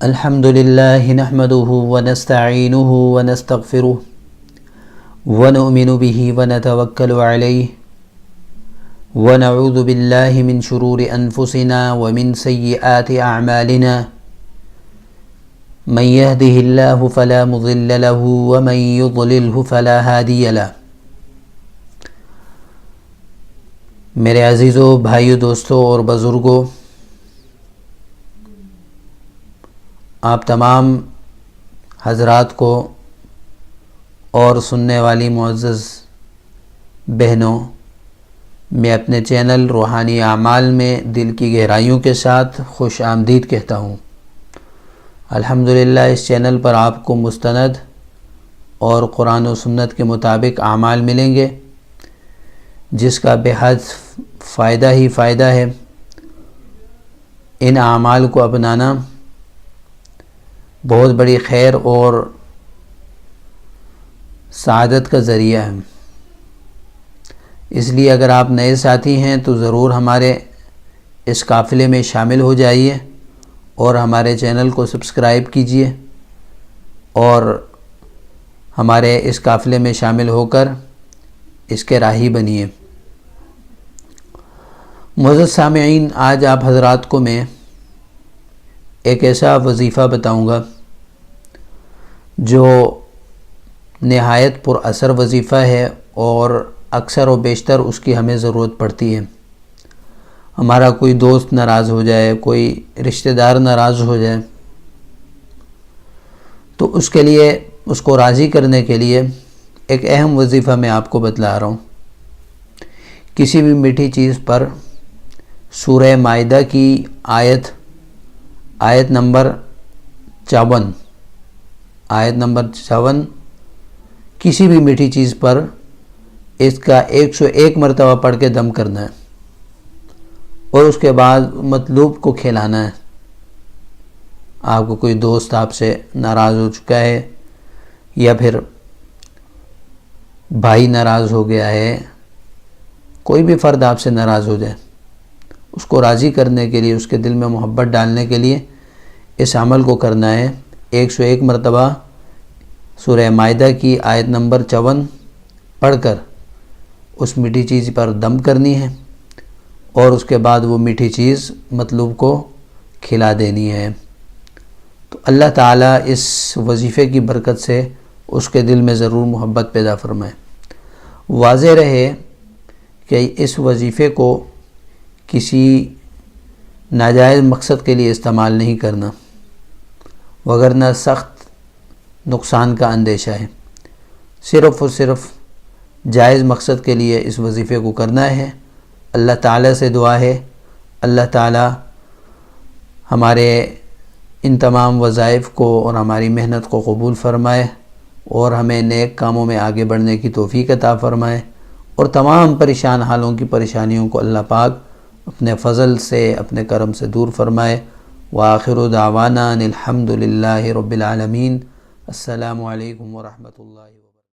الحمد لله نحمده ونستعينه ونستغفره ونؤمن به ونتوكل عليه ونعوذ بالله من شرور أنفسنا ومن سيئات أعمالنا من يهده الله فلا مضل له ومن يضلله فلا هادي له۔ میرے عزیزو، بھائیو، دوستو اور بزرگوں، آپ تمام حضرات کو اور سننے والی معزز بہنوں، میں اپنے چینل روحانی اعمال میں دل کی گہرائیوں کے ساتھ خوش آمدید کہتا ہوں۔ الحمدللہ اس چینل پر آپ کو مستند اور قرآن و سنت کے مطابق اعمال ملیں گے، جس کا بے حد فائدہ ہی فائدہ ہے۔ ان اعمال کو اپنانا بہت بڑی خیر اور سعادت کا ذریعہ ہے۔ اس لیے اگر آپ نئے ساتھی ہیں تو ضرور ہمارے اس قافلے میں شامل ہو جائیے اور ہمارے چینل کو سبسکرائب کیجئے اور ہمارے اس قافلے میں شامل ہو کر اس کے راہی بنیے۔ معزز سامعین، آج آپ حضرات کو میں ایک ایسا وظیفہ بتاؤں گا جو نہایت پر اثر وظیفہ ہے اور اکثر و بیشتر اس کی ہمیں ضرورت پڑتی ہے۔ ہمارا کوئی دوست ناراض ہو جائے، کوئی رشتہ دار ناراض ہو جائے تو اس کے لیے، اس کو راضی کرنے کے لیے ایک اہم وظیفہ میں آپ کو بتلا رہا ہوں۔ کسی بھی میٹھی چیز پر سورہ مائدہ کی آیت نمبر 54 کسی بھی میٹھی چیز پر اس کا 101 مرتبہ پڑھ کے دم کرنا ہے اور اس کے بعد مطلوب کو کھلانا ہے۔ آپ کو کوئی دوست آپ سے ناراض ہو چکا ہے یا پھر بھائی ناراض ہو گیا ہے، کوئی بھی فرد آپ سے ناراض ہو جائے، اس کو راضی کرنے کے لیے، اس کے دل میں محبت ڈالنے کے لیے اس عمل کو کرنا ہے۔ 101 مرتبہ سورہ مائدہ کی آیت نمبر 54 پڑھ کر اس میٹھی چیز پر دم کرنی ہے اور اس کے بعد وہ میٹھی چیز مطلوب کو کھلا دینی ہے۔ تو اللہ تعالیٰ اس وظیفے کی برکت سے اس کے دل میں ضرور محبت پیدا فرمائے۔ واضح رہے کہ اس وظیفے کو کسی ناجائز مقصد کے لیے استعمال نہیں کرنا، وگرنہ سخت نقصان کا اندیشہ ہے۔ صرف اور صرف جائز مقصد کے لیے اس وظیفے کو کرنا ہے۔ اللہ تعالیٰ سے دعا ہے اللہ تعالیٰ ہمارے ان تمام وظائف کو اور ہماری محنت کو قبول فرمائے اور ہمیں نیک کاموں میں آگے بڑھنے کی توفیق عطا فرمائے اور تمام پریشان حالوں کی پریشانیوں کو اللہ پاک اپنے فضل سے، اپنے کرم سے دور فرمائے۔ وآخر دعوانا الحمد للہ رب العالمین۔ السلام علیکم ورحمۃ اللہ وبرکاتہ۔